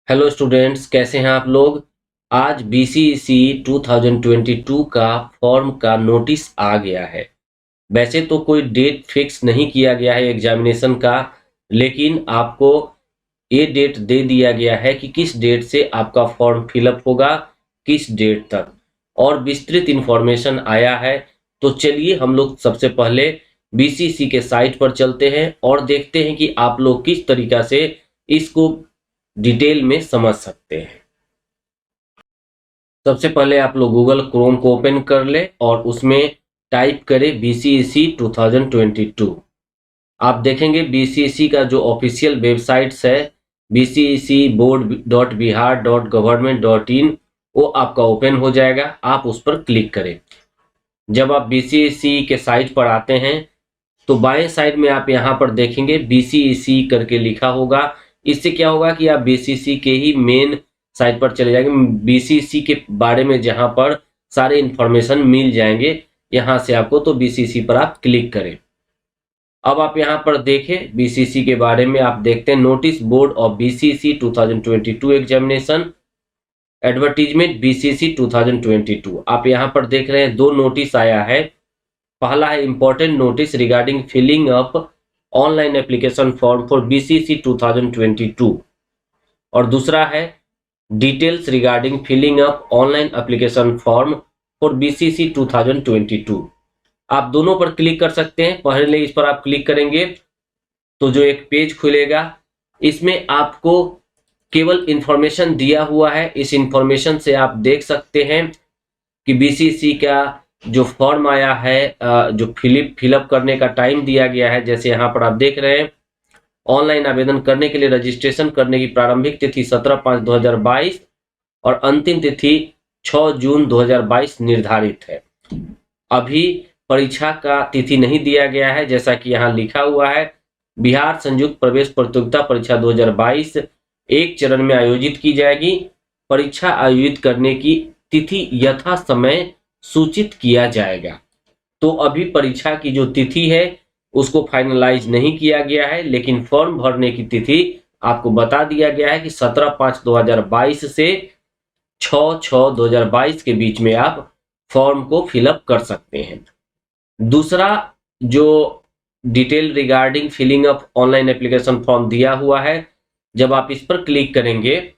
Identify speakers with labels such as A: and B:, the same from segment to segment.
A: Hello students, कैसे हैं आप लोग। आज बीसीईसी 2022 का फॉर्म का नोटिस आ गया है। वैसे तो कोई डेट फिक्स नहीं किया गया है एग्जामिनेशन का, लेकिन आपको ये डेट दे दिया गया है कि किस डेट से आपका फॉर्म फिलअप होगा, किस डेट तक, और विस्तृत इंफॉर्मेशन आया है। तो चलिए हम लोग सबसे पहले बीसीसी के साइट पर चलते हैं और देखते हैं कि आप लोग किस तरीका से इसको डिटेल में समझ सकते हैं। सबसे पहले आप लोग गूगल क्रोम को ओपन कर ले और उसमें टाइप करें बीसीईसी 2022। आप देखेंगे बीसीईसी का जो ऑफिशियल वेबसाइट्स है bcecboard.bihar.government.in, वो आपका ओपन हो जाएगा। आप उस पर क्लिक करें। जब आप बीसीईसी के साइट पर आते हैं तो बाएं साइड में आप यहाँ पर देखेंगे बीसीईसी करके लिखा होगा। इससे क्या होगा कि आप बीसीईसी के ही मेन साइट पर चले जाएंगे, बीसीईसी के बारे में जहाँ पर सारे इंफॉर्मेशन मिल जाएंगे यहाँ से आपको। तो बीसीईसी पर आप क्लिक करें। अब आप यहाँ पर देखें बीसीईसी के बारे में, आप देखते हैं notice board of BCEC 2022 examination advertisement BCEC 2022। आप यहाँ पर देख रहे हैं दो नोटिस आया है। पहला है important notice regarding filling up online application form for BCC 2022, और दूसरा है details regarding filling up online application form for BCC 2022। आप दोनों पर क्लिक कर सकते हैं। पहले इस पर आप क्लिक करेंगे तो जो एक पेज खुलेगा, इसमें आपको केवल इंफॉर्मेशन दिया हुआ है। इस इंफॉर्मेशन से आप देख सकते हैं कि बीसीसी का जो फॉर्म आया है, जो फिलअप करने का टाइम दिया गया है, जैसे यहाँ पर आप देख रहे हैं ऑनलाइन आवेदन करने के लिए रजिस्ट्रेशन करने की प्रारंभिक तिथि 17/5/2022 और अंतिम तिथि 6 जून 2022 निर्धारित है। अभी परीक्षा का तिथि नहीं दिया गया है, जैसा कि यहाँ लिखा हुआ है बिहार संयुक्त प्रवेश प्रतियोगिता परीक्षा 2022 एक चरण में आयोजित की जाएगी। परीक्षा आयोजित करने की तिथि यथा समय सूचित किया जाएगा। तो अभी परीक्षा की जो तिथि है उसको फाइनलाइज नहीं किया गया है, लेकिन फॉर्म भरने की तिथि आपको बता दिया गया है कि 17/5/2022 से 6/6/2022 के बीच में आप फॉर्म को फिलअप कर सकते हैं। दूसरा जो detail regarding filling up online application form दिया हुआ है, जब आप इस पर क्लिक करेंगे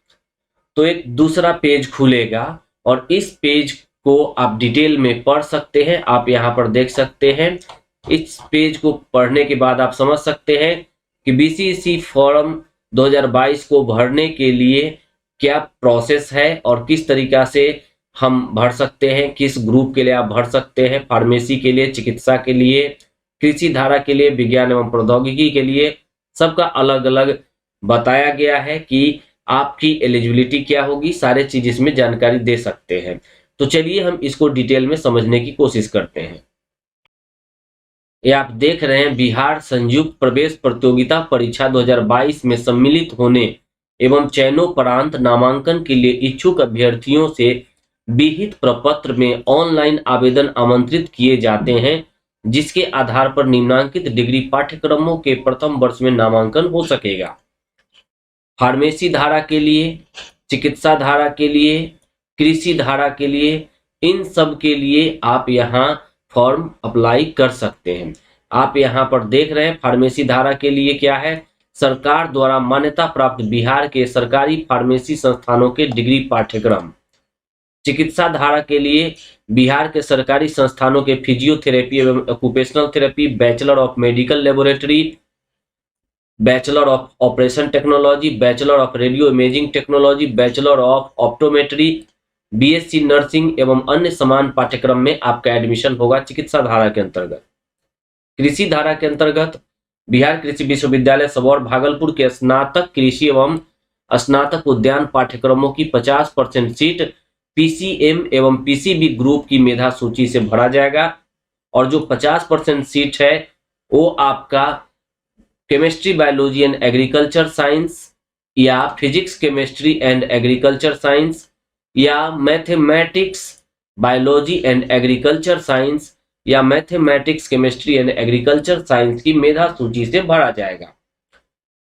A: तो एक दूसरा पेज खुलेगा और इस पेज को आप डिटेल में पढ़ सकते हैं। आप यहाँ पर देख सकते हैं। इस पेज को पढ़ने के बाद आप समझ सकते हैं कि बीसीईसी फॉर्म 2022 को भरने के लिए क्या प्रोसेस है और किस तरीका से हम भर सकते हैं, किस ग्रुप के लिए आप भर सकते हैं, फार्मेसी के लिए, चिकित्सा के लिए, कृषि धारा के लिए, विज्ञान एवं प्रौद्योगिकी के लिए, सबका अलग अलग बताया गया है कि आपकी एलिजिबिलिटी क्या होगी। सारे चीज इसमें जानकारी दे सकते हैं। तो चलिए हम इसको डिटेल में समझने की कोशिश करते हैं। ये आप देख रहे हैं बिहार संयुक्त प्रवेश प्रतियोगिता परीक्षा 2022 में सम्मिलित होने एवं चयनोपरांत नामांकन के लिए इच्छुक अभ्यर्थियों से विहित प्रपत्र में ऑनलाइन आवेदन आमंत्रित किए जाते हैं, जिसके आधार पर निम्नांकित डिग्री पाठ्यक्रमों के प्रथम वर्ष में नामांकन हो सकेगा। फार्मेसी धारा के लिए, चिकित्सा धारा के लिए, कृषि धारा के लिए, इन सब के लिए आप यहाँ फॉर्म अप्लाई कर सकते हैं। आप यहाँ पर देख रहे हैं फार्मेसी धारा के लिए क्या है, सरकार द्वारा मान्यता प्राप्त बिहार के सरकारी फार्मेसी संस्थानों के डिग्री पाठ्यक्रम। चिकित्सा धारा के लिए बिहार के सरकारी संस्थानों के फिजियोथेरेपी एवं occupational therapy, bachelor of medical laboratory, bachelor of operation technology, bachelor of radio imaging technology, bachelor of optometry, BSc nursing एवं अन्य समान पाठ्यक्रम में आपका एडमिशन होगा चिकित्सा धारा के अंतर्गत। कृषि धारा के अंतर्गत बिहार कृषि विश्वविद्यालय सबौर भागलपुर के स्नातक कृषि एवं स्नातक उद्यान पाठ्यक्रमों की 50% सीट पीसीएम एवं पीसीबी ग्रुप की मेधा सूची से भरा जाएगा, और जो 50% सीट है वो आपका chemistry, biology and agriculture science, या physics, chemistry and agriculture science, या mathematics, biology and agriculture science, या mathematics, chemistry and agriculture science की मेधा सूची से भरा जाएगा।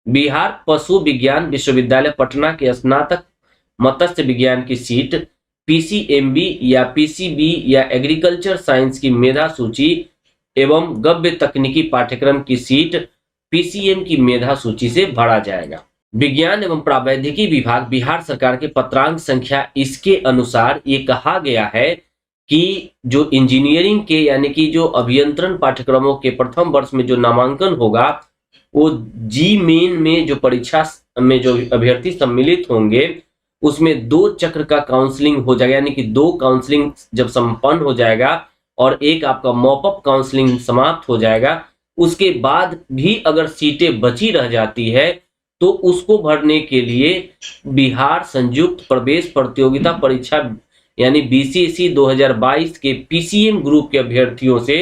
A: बिहार पशु विज्ञान विश्वविद्यालय पटना के स्नातक मत्स्य विज्ञान की सीट, पीसीएमबी या पीसीबी या एग्रीकल्चर साइंस की मेधा सूची एवं गव्य तकनीकी पाठ्यक्रम की सीट पीसीएम की मेधा सूची से भरा जाएगा। विज्ञान एवं प्रावैधिकी विभाग बिहार सरकार के पत्रांक संख्या इसके अनुसार ये कहा गया है कि जो इंजीनियरिंग के यानी कि जो अभियंत्रण पाठ्यक्रमों के प्रथम वर्ष में जो नामांकन होगा वो जी मेन में जो परीक्षा में जो अभ्यर्थी सम्मिलित होंगे उसमें 2 चक्र का काउंसलिंग हो जाएगा, यानी कि 2 काउंसलिंग जब संपन्न हो जाएगा और एक आपका मॉपअप काउंसलिंग समाप्त हो जाएगा, उसके बाद भी अगर सीटें बची रह जाती है तो उसको भरने के लिए बिहार संयुक्त प्रवेश प्रतियोगिता परीक्षा यानी बीसीएसई 2022 के पीसीएम ग्रुप के अभ्यर्थियों से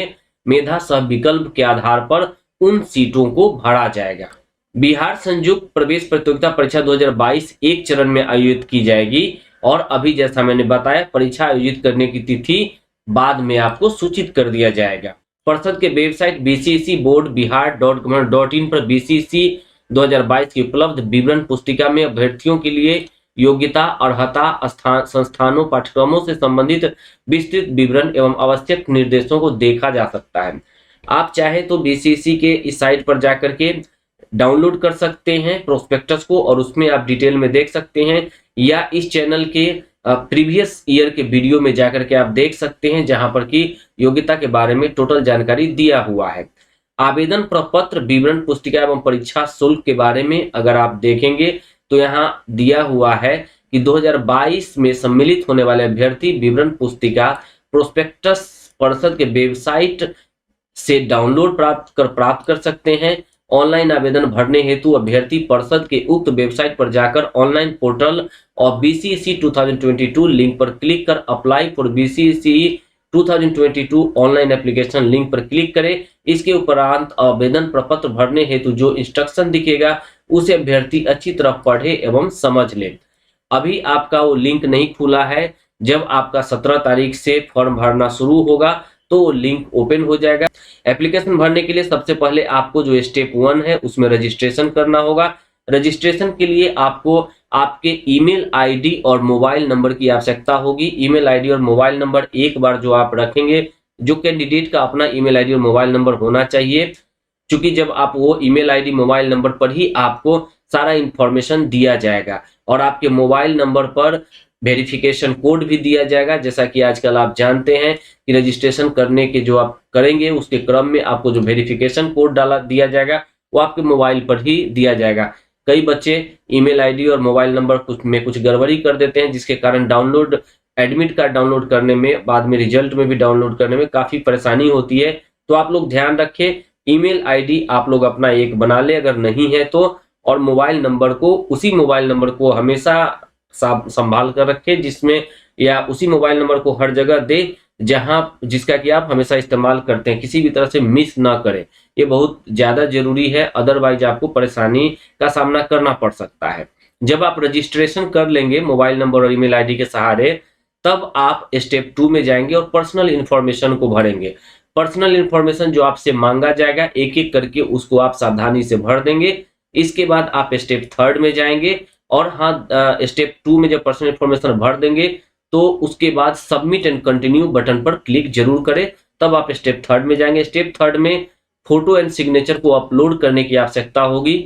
A: मेधा सह विकल्प के आधार पर उन सीटों को भरा जाएगा। बिहार संयुक्त प्रवेश प्रतियोगिता परीक्षा 2022 एक चरण में आयोजित की जाएगी और अभी जैसा मैंने बताया परीक्षा आयोजित करने की तिथि बाद में आपको सूचित कर दिया जाएगा। परिषद के वेबसाइट बीसीएसई बोर्ड बिहार.gov.in पर बीसीएसई 2022 की उपलब्ध विवरण पुस्तिका में अभ्यर्थियों के लिए योग्यता, अर्हता, संस्थानों, पाठ्यक्रमों से संबंधित विस्तृत विवरण एवं आवश्यक निर्देशों को देखा जा सकता है। आप चाहे तो बीसीएसई के इस साइट पर जाकर के डाउनलोड कर सकते हैं प्रोस्पेक्टस को और उसमें आप डिटेल में देख सकते हैं, या इस चैनल के प्रीवियस ईयर के वीडियो में जाकर के आप देख सकते हैं जहां पर कि योग्यता के बारे में टोटल जानकारी दिया हुआ है। आवेदन प्रपत्र, विवरण पुस्तिका एवं परीक्षा शुल्क के बारे में अगर आप देखेंगे तो यहाँ दिया हुआ है कि 2022 में सम्मिलित होने वाले अभ्यर्थी विवरण पुस्तिका प्रोस्पेक्टस परिषद के वेबसाइट से डाउनलोड प्राप्त कर सकते हैं। ऑनलाइन आवेदन भरने हेतु अभ्यर्थी परिषद के उक्त वेबसाइट पर जाकर ऑनलाइन पोर्टल और बीसीएसई 2022 लिंक पर क्लिक कर apply for BCSE 2022 online application link पर क्लिक करें। इसके उपरांत आवेदन प्रपत्र भरने हेतु जो इंस्ट्रक्शन दिखेगा उसे अभ्यर्थी अच्छी तरह पढ़े एवं समझ ले। अभी आपका वो लिंक नहीं खुला है, जब आपका 17 तारीख से फॉर्म भरना शुरू होगा तो लिंक ओपन हो जाएगा। एप्लीकेशन भरने के लिए सबसे पहले आपको जो स्टेप 1 है उसमें रजिस्ट्रेशन करना होगा। रजिस्ट्रेशन के लिए आपको आपके ईमेल आईडी और मोबाइल नंबर की आवश्यकता होगी। ईमेल आईडी और मोबाइल नंबर एक बार जो आप रखेंगे, जो कैंडिडेट का अपना ईमेल आईडी और मोबाइल नंबर होना चाहिए, क्योंकि जब आप वो ईमेल आईडी मोबाइल नंबर पर ही आपको सारा इंफॉर्मेशन दिया जाएगा और आपके मोबाइल नंबर पर वेरिफिकेशन कोड भी दिया जाएगा। जैसा कि आजकल आप जानते हैं कि रजिस्ट्रेशन करने के जो आप करेंगे उसके क्रम में आपको जो वेरिफिकेशन कोड दिया जाएगा वो आपके मोबाइल पर ही दिया जाएगा। कई बच्चे ईमेल आईडी और मोबाइल नंबर कुछ गड़बड़ी कर देते हैं, जिसके कारण डाउनलोड एडमिट कार्ड डाउनलोड करने में, बाद में रिजल्ट में भी डाउनलोड करने में काफी परेशानी होती है। तो आप लोग ध्यान रखें, ईमेल आईडी आप लोग अपना एक बना ले अगर नहीं है तो, और मोबाइल नंबर को, उसी मोबाइल नंबर को हमेशा संभाल कर रखें, जिसमें या उसी मोबाइल नंबर को हर जगह दे जिसका कि आप हमेशा इस्तेमाल करते हैं, किसी भी तरह से मिस ना करें। ये बहुत ज्यादा जरूरी है, अदरवाइज आपको परेशानी का सामना करना पड़ सकता है। जब आप रजिस्ट्रेशन कर लेंगे मोबाइल नंबर और ईमेल आईडी के सहारे, तब आप स्टेप 2 में जाएंगे और पर्सनल इंफॉर्मेशन को भरेंगे। पर्सनल इंफॉर्मेशन जो आपसे मांगा जाएगा एक एक करके उसको आप सावधानी से भर देंगे। इसके बाद आप स्टेप 3 में जाएंगे और स्टेप 2 में जब पर्सनल इंफॉर्मेशन भर देंगे तो उसके बाद सबमिट एंड कंटिन्यू बटन पर क्लिक जरूर करें, तब आप स्टेप 3 में जाएंगे। स्टेप 3 में फोटो एंड सिग्नेचर को अपलोड करने की आवश्यकता होगी।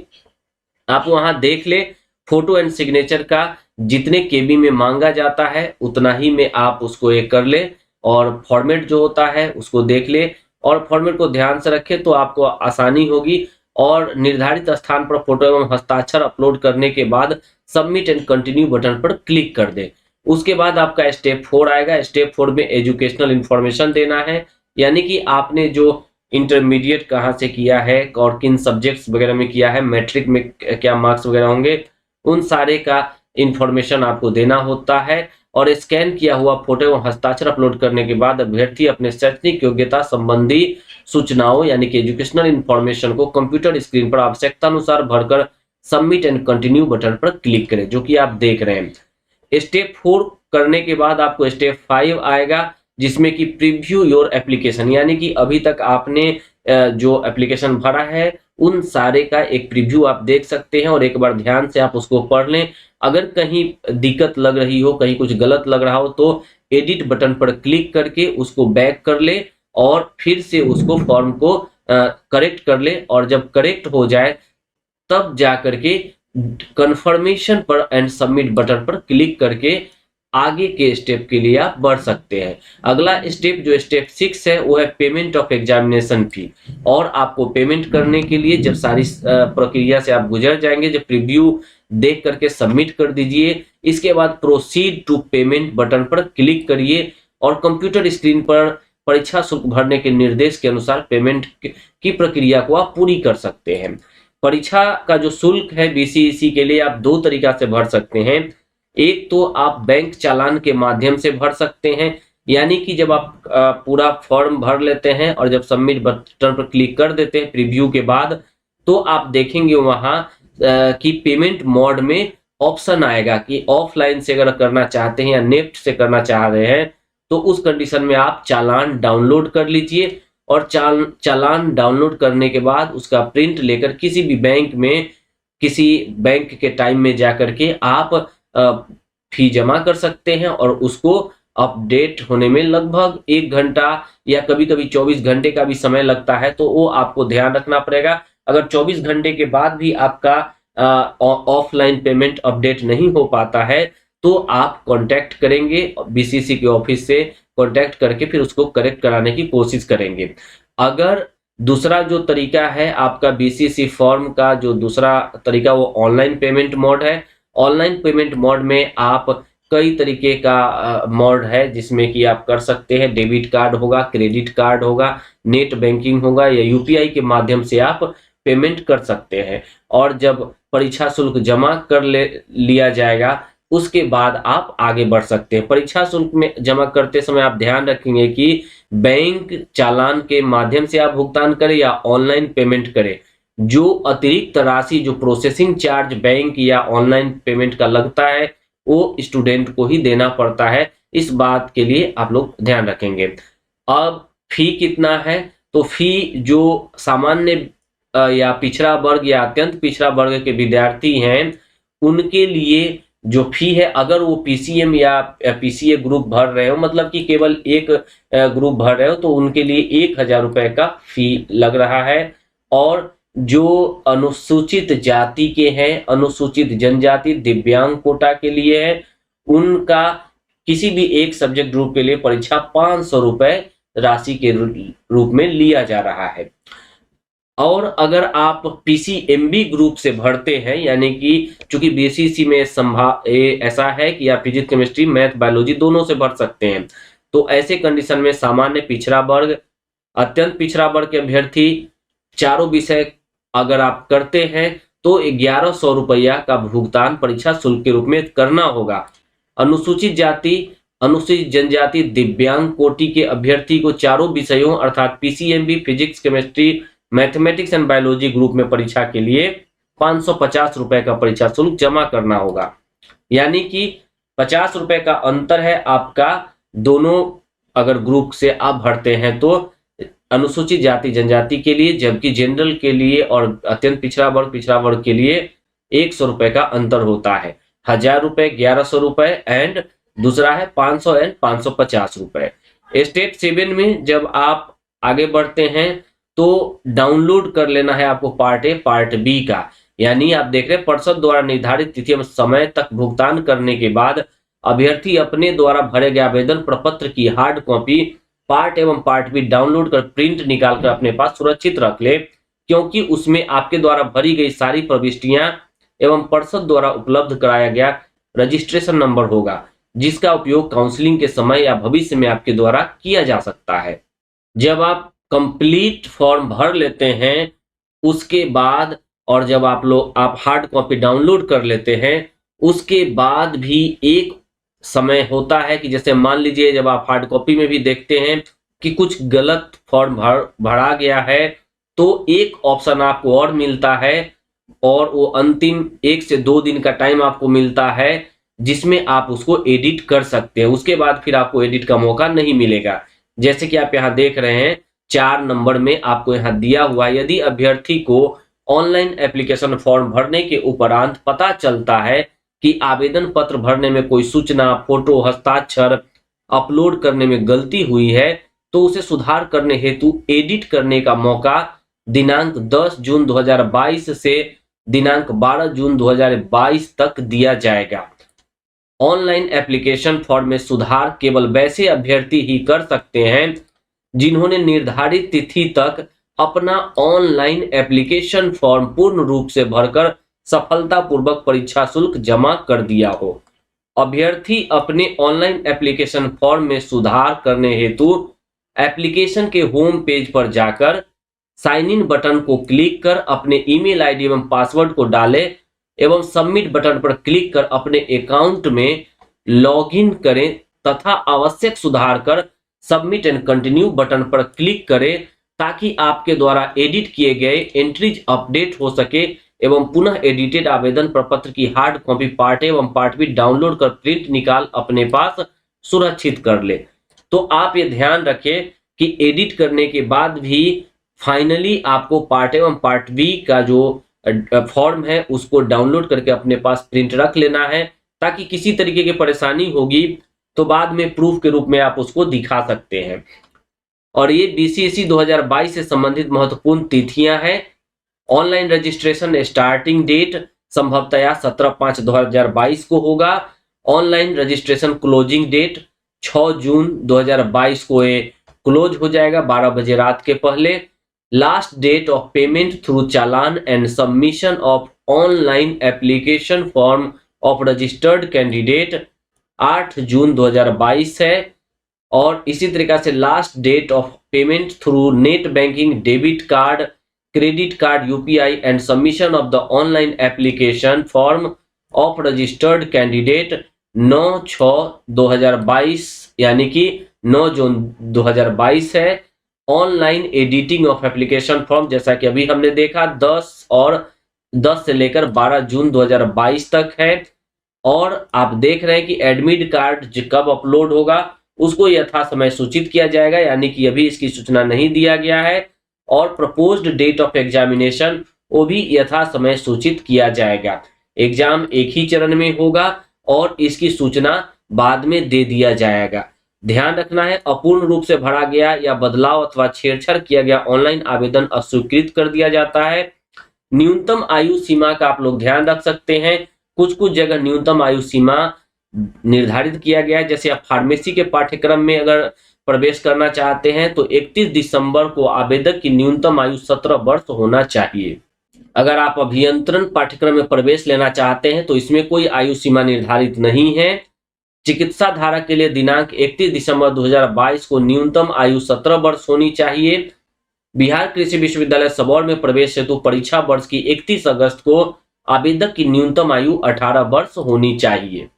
A: आप वहां देख ले, फोटो एंड सिग्नेचर का जितने केबी में मांगा जाता है उतना ही में आप उसको एक कर ले और फॉर्मेट जो होता है उसको देख ले और फॉर्मेट को ध्यान से रखें तो आपको आसानी होगी। और निर्धारित स्थान पर फोटो एवं हस्ताक्षर अपलोड करने के बाद सबमिट एंड कंटिन्यू बटन पर क्लिक कर दे। उसके बाद आपका स्टेप 4 आएगा। स्टेप 4 में एजुकेशनल इंफॉर्मेशन देना है, यानी कि आपने जो इंटरमीडिएट कहाँ से किया है और किन सब्जेक्ट्स वगैरह में किया है, मैट्रिक में क्या मार्क्स वगैरह होंगे, उन सारे का इंफॉर्मेशन आपको देना होता है। और स्कैन किया हुआ फोटो एवं हस्ताक्षर अपलोड करने के बाद अभ्यर्थी अपने शैक्षणिक योग्यता संबंधी सूचनाओं यानी कि एजुकेशनल इंफॉर्मेशन को कंप्यूटर स्क्रीन पर आवश्यकता अनुसार भरकर सबमिट एंड कंटिन्यू बटन पर क्लिक करें, जो कि आप देख रहे हैं। स्टेप 4 करने के बाद आपको स्टेप 5 आएगा, जिसमें कि प्रीव्यू योर एप्लीकेशन, यानी कि अभी तक आपने जो एप्लीकेशन भरा है उन सारे का एक प्रीव्यू आप देख सकते हैं और एक बार ध्यान से आप उसको पढ़ लें। अगर कहीं दिक्कत लग रही हो, कहीं कुछ गलत लग रहा हो तो एडिट बटन पर क्लिक करके उसको बैक कर ले और फिर से उसको फॉर्म को करेक्ट कर ले, और जब करेक्ट हो जाए तब जा करके कंफर्मेशन पर एंड सबमिट बटन पर क्लिक करके आगे के स्टेप के लिए आप बढ़ सकते हैं। अगला स्टेप जो स्टेप 6 है वो है पेमेंट ऑफ एग्जामिनेशन फी। और आपको पेमेंट करने के लिए जब सारी प्रक्रिया से आप गुजर जाएंगे, जब प्रीव्यू देख करके सबमिट कर दीजिए, इसके बाद प्रोसीड टू पेमेंट बटन पर क्लिक करिए और कंप्यूटर स्क्रीन पर परीक्षा शुल्क भरने के निर्देश के अनुसार पेमेंट की प्रक्रिया को आप पूरी कर सकते हैं। परीक्षा का जो शुल्क है बीसीईसी के लिए आप दो तरीका से भर सकते हैं। एक तो आप बैंक चालान के माध्यम से भर सकते हैं, यानी कि जब आप पूरा फॉर्म भर लेते हैं और जब सबमिट बटन पर क्लिक कर देते हैं प्रीव्यू के बाद, तो आप देखेंगे वहां कि पेमेंट मोड में ऑप्शन आएगा कि ऑफलाइन से अगर करना चाहते हैं या नेफ्ट से करना चाह रहे हैं तो उस कंडीशन में आप चालान डाउनलोड कर लीजिए और चालान डाउनलोड करने के बाद उसका प्रिंट लेकर किसी भी बैंक में, किसी बैंक के टाइम में जाकर के आप फी जमा कर सकते हैं और उसको अपडेट होने में लगभग 1 घंटा या कभी कभी 24 घंटे का भी समय लगता है, तो वो आपको ध्यान रखना पड़ेगा। अगर 24 घंटे के बाद भी आपका ऑफलाइन पेमेंट अपडेट नहीं हो पाता है तो आप कांटेक्ट करेंगे बीसीसी के ऑफिस से, कांटेक्ट करके फिर उसको करेक्ट कराने की कोशिश करेंगे। अगर दूसरा जो तरीका है आपका बीसीसी फॉर्म का, जो दूसरा तरीका वो ऑनलाइन पेमेंट मोड है। ऑनलाइन पेमेंट मोड में आप कई तरीके का मोड है जिसमें कि आप कर सकते हैं। डेबिट कार्ड होगा, क्रेडिट कार्ड होगा, नेट बैंकिंग होगा या यूपीआई के माध्यम से आप पेमेंट कर सकते हैं। और जब परीक्षा शुल्क जमा कर लिया जाएगा उसके बाद आप आगे बढ़ सकते हैं। परीक्षा शुल्क में जमा करते समय आप ध्यान रखेंगे कि बैंक चालान के माध्यम से आप भुगतान करें या ऑनलाइन पेमेंट करें। जो अतिरिक्त राशि जो प्रोसेसिंग चार्ज बैंक या ऑनलाइन पेमेंट का लगता है वो स्टूडेंट को ही देना पड़ता है। इस बात के लिए आप लोग ध्यान रखेंगे। अब फी कितना है, तो फी जो सामान्य या पिछड़ा वर्ग या अत्यंत पिछड़ा वर्ग के विद्यार्थी हैं उनके लिए जो फी है, अगर वो पीसीएम या पीसीए ग्रुप भर रहे हो, मतलब कि केवल एक ग्रुप भर रहे हो, तो उनके लिए 1000 रुपए का फी लग रहा है। और जो अनुसूचित जाति के हैं, अनुसूचित जनजाति, दिव्यांग कोटा के लिए है, उनका किसी भी एक सब्जेक्ट ग्रुप के लिए परीक्षा 500 रुपए राशि के रूप में लिया जा रहा है। और अगर आप पीसीएमबी ग्रुप से भरते हैं, यानी कि चूंकि बीसीसी में ऐसा है कि आप फिजिक्स, केमिस्ट्री, मैथ, बायोलॉजी दोनों से भर सकते हैं, तो ऐसे कंडीशन में सामान्य पिछड़ा वर्ग, अत्यंत पिछड़ा वर्ग के अभ्यर्थी चारों विषय अगर आप करते हैं तो 1100 रुपया का भुगतान परीक्षा शुल्क के रूप में करना होगा। अनुसूचित जाति, अनुसूचित जनजाति, दिव्यांग कोटि के अभ्यर्थी को चारों विषयों अर्थात PCMB, physics, chemistry, mathematics and biology group में परीक्षा के लिए 550 रुपए का परीक्षा शुल्क जमा करना होगा। यानी कि 50 रुपए का अंतर है आपका दोनों अगर ग्रुप से आप भरते हैं तो अनुसूचित जाति जनजाति के लिए, जबकि जनरल के लिए और अत्यंत पिछड़ा वर्ग के लिए 100 रुपए का अंतर होता है। 1000 रुपए, 1100 रुपए एंड दूसरा है 500 एंड 550 रुपए। स्टेप 7 में जब आप आगे बढ़ते हैं तो डाउनलोड कर लेना है आपको पार्ट ए पार्ट बी का। यानी आप देख रहे हैं पर्षद द्वारा निर्धारित तिथि एवं समय तक भुगतान करने के बाद अभ्यर्थी अपने द्वारा भरे गए आवेदन प्रपत्र की हार्ड कॉपी पार्ट एवं पार्ट बी डाउनलोड कर प्रिंट निकाल कर अपने पास सुरक्षित रख ले, क्योंकि उसमें आपके द्वारा भरी गई सारी प्रविष्टियां एवं पर्षद द्वारा उपलब्ध कराया गया रजिस्ट्रेशन नंबर होगा, जिसका उपयोग काउंसलिंग के समय या भविष्य में आपके द्वारा किया जा सकता है। जब आप कंप्लीट फॉर्म भर लेते हैं उसके बाद, और जब आप हार्ड कॉपी डाउनलोड कर लेते हैं उसके बाद भी एक समय होता है कि जैसे मान लीजिए जब आप हार्ड कॉपी में भी देखते हैं कि कुछ गलत फॉर्म भरा गया है तो एक ऑप्शन आपको और मिलता है और वो अंतिम 1 से 2 दिन का टाइम आपको मिलता है जिसमें आप उसको एडिट कर सकते हैं। उसके बाद फिर आपको एडिट का मौका नहीं मिलेगा। जैसे कि आप यहाँ देख रहे हैं 4 नंबर में आपको यहाँ दिया हुआ है, यदि अभ्यर्थी को ऑनलाइन एप्लीकेशन फॉर्म भरने के उपरांत पता चलता है कि आवेदन पत्र भरने में कोई सूचना, फोटो, हस्ताक्षर अपलोड करने में गलती हुई है तो उसे सुधार करने हेतु एडिट करने का मौका दिनांक 10 जून 2022 से दिनांक 12 जून 2022 तक दिया जाएगा। ऑनलाइन एप्लीकेशन फॉर्म में सुधार केवल वैसे अभ्यर्थी ही कर सकते हैं जिन्होंने निर्धारित तिथि तक अपना ऑनलाइन एप्लीकेशन फॉर्म पूर्ण रूप से भरकर सफलतापूर्वक परीक्षा शुल्क जमा कर दिया हो। अभ्यर्थी अपने ऑनलाइन एप्लीकेशन फॉर्म में सुधार करने हेतु एप्लीकेशन के होम पेज पर जाकर साइन इन बटन को क्लिक कर अपने ईमेल आईडी एवं पासवर्ड को डालें एवं सबमिट बटन पर क्लिक कर अपने अकाउंट में लॉगिन करें तथा आवश्यक सुधार कर सबमिट एंड कंटिन्यू बटन पर क्लिक करें ताकि आपके द्वारा एडिट किए गए एंट्रीज अपडेट हो सके एवं पुनः एडिटेड आवेदन प्रपत्र की हार्ड कॉपी पार्ट ए एवं पार्ट बी डाउनलोड कर प्रिंट निकाल अपने पास सुरक्षित कर ले। तो आप ये ध्यान रखें कि एडिट करने के बाद भी फाइनली आपको पार्ट ए एवं पार्ट बी का जो फॉर्म है उसको डाउनलोड करके अपने पास प्रिंट रख लेना है ताकि किसी तरीके की परेशानी होगी तो बाद में प्रूफ के रूप में आप उसको दिखा सकते हैं। और ये बीसीएसई 2022 से संबंधित महत्वपूर्ण तिथियां हैं। ऑनलाइन रजिस्ट्रेशन स्टार्टिंग डेट संभवतया 17/5/2022 को होगा। ऑनलाइन रजिस्ट्रेशन क्लोजिंग डेट 6 जून 2022 को ये क्लोज हो जाएगा 12 बजे रात के पहले। Last date of payment through challan and submission of online application form of registered candidate 8 June 2022 है। और इसी तरीके से last date of payment through net banking, debit card, credit card, UPI and submission of the online application form of registered candidate 9/6/2022 यानी कि 9 जून 2022 है। Online editing of application form जैसा कि अभी हमने देखा 10 से लेकर 12 जून 2022 तक है। और आप देख रहे हैं कि एडमिट कार्ड कब अपलोड होगा उसको यथा समय सूचित किया जाएगा, यानी कि अभी इसकी सूचना नहीं दिया गया है। और प्रपोज्ड डेट ऑफ एग्जामिनेशन वो भी यथा समय सूचित किया जाएगा। एग्जाम एक ही चरण में होगा और इसकी सूचना बाद में दे दिया जाएगा। ध्यान रखना है, अपूर्ण रूप से भरा गया या बदलाव अथवा छेड़छाड़ किया गया ऑनलाइन आवेदन अस्वीकृत कर दिया जाता है। न्यूनतम आयु सीमा का आप लोग ध्यान रख सकते हैं। कुछ जगह न्यूनतम आयु सीमा निर्धारित किया गया है, जैसे आप फार्मेसी के पाठ्यक्रम में अगर प्रवेश करना चाहते हैं तो 31 दिसंबर को आवेदक की न्यूनतम आयु 17 वर्ष होना चाहिए। अगर आप अभियंत्रण पाठ्यक्रम में प्रवेश लेना चाहते हैं तो इसमें कोई आयु सीमा निर्धारित नहीं है। चिकित्सा धारा के लिए दिनांक 31 दिसंबर 2022 को न्यूनतम आयु 17 वर्ष होनी चाहिए। बिहार कृषि विश्वविद्यालय सबौर में प्रवेश हेतु परीक्षा वर्ष की 31 अगस्त को आवेदक की न्यूनतम आयु 18 वर्ष होनी चाहिए।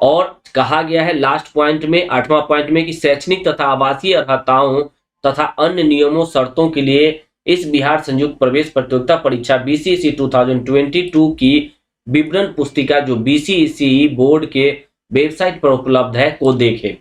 A: और कहा गया है लास्ट पॉइंट में 8वां पॉइंट में कि शैक्षणिक तथा आवासीय अर्हताओं तथा अन्य नियमों शर्तों के लिए इस बिहार संयुक्त प्रवेश प्रतियोगिता परीक्षा बीसीएसई 2022 की विवरण पुस्तिका जो बीसीएसई बोर्ड के वेबसाइट पर उपलब्ध है को देखें।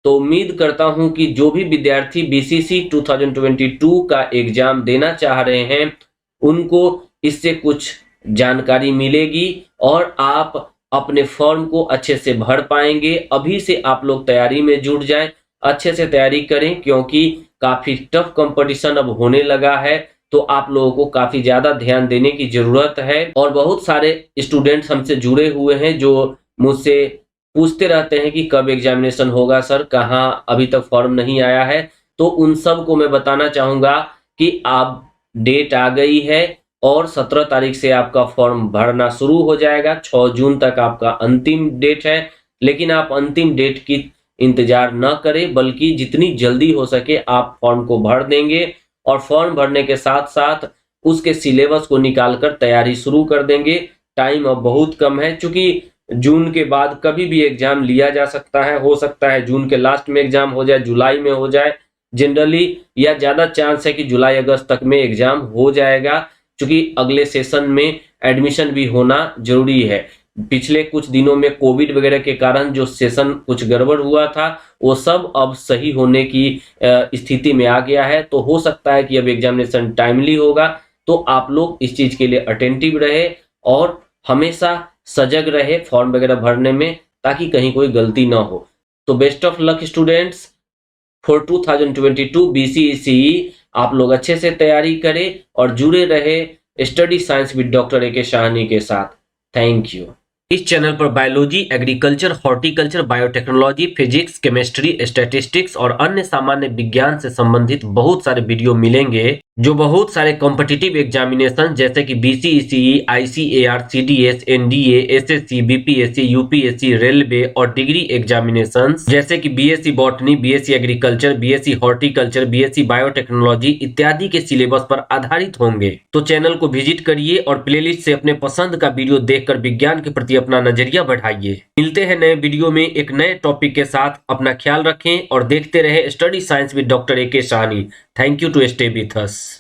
A: तो उम्मीद करता हूं कि जो भी विद्यार्थी बीसीएसई 2022 का एग्जाम देना चाह रहे हैं उनको इससे कुछ जानकारी मिलेगी और आप अपने फॉर्म को अच्छे से भर पाएंगे। अभी से आप लोग तैयारी में जुट जाएं, अच्छे से तैयारी करें क्योंकि काफी टफ कंपटीशन अब होने लगा है। तो आप लोगों को काफी ज्यादा ध्यान देने की जरूरत है। और बहुत सारे स्टूडेंट्स हमसे जुड़े हुए हैं जो मुझसे पूछते रहते हैं कि कब एग्जामिनेशन होगा सर, कहाँ अभी तक फॉर्म नहीं आया है। तो उन सब को मैं बताना चाहूंगा कि अब डेट आ गई है और 17 तारीख से आपका फॉर्म भरना शुरू हो जाएगा। 6 जून तक आपका अंतिम डेट है, लेकिन आप अंतिम डेट की इंतजार न करें बल्कि जितनी जल्दी हो सके आप फॉर्म को भर देंगे। और फॉर्म भरने के साथ साथ उसके सिलेबस को निकालकर तैयारी शुरू कर देंगे। टाइम अब बहुत कम है, चूंकि जून के बाद कभी भी एग्जाम लिया जा सकता है। हो सकता है जून के लास्ट में एग्जाम हो जाए, जुलाई में हो जाए जनरली, या ज्यादा चांस है कि जुलाई अगस्त तक में एग्जाम हो जाएगा, क्योंकि अगले सेशन में एडमिशन भी होना जरूरी है। पिछले कुछ दिनों में कोविड वगैरह के कारण जो सेशन कुछ गड़बड़ हुआ था वो सब अब सही होने की स्थिति में आ गया है। तो हो सकता है कि अब एग्जामिनेशन टाइमली होगा। तो आप लोग इस चीज के लिए अटेंटिव रहे और हमेशा सजग रहे फॉर्म वगैरह भरने में, ताकि कहीं कोई गलती ना हो। तो best of luck students for 2022 BCECE. आप लोग अच्छे से तैयारी करें और जुड़े रहे study science with doctor A K Sahni के साथ। Thank you. इस चैनल पर biology, agriculture, horticulture, biotechnology, physics, chemistry, statistics और अन्य सामान्य विज्ञान से संबंधित बहुत सारे वीडियो मिलेंगे, जो बहुत सारे कॉम्पिटिटिव एग्जामिनेशन जैसे कि BCECE, ICAR, CDS, NDA, SSC, BPSC, UPSC, railway और डिग्री एग्जामिनेशन जैसे कि BSc botany, BSc agriculture, BSc horticulture, BSc biotechnology इत्यादि के सिलेबस पर आधारित होंगे। तो चैनल को विजिट करिए और प्लेलिस्ट से अपने पसंद का वीडियो देखकर विज्ञान के प्रति अपना नजरिया बढ़ाइए। मिलते हैं नए वीडियो में एक नए टॉपिक के साथ। अपना ख्याल रखें और देखते रहे study science with doctor A K Sahni. Thank you to stay with us.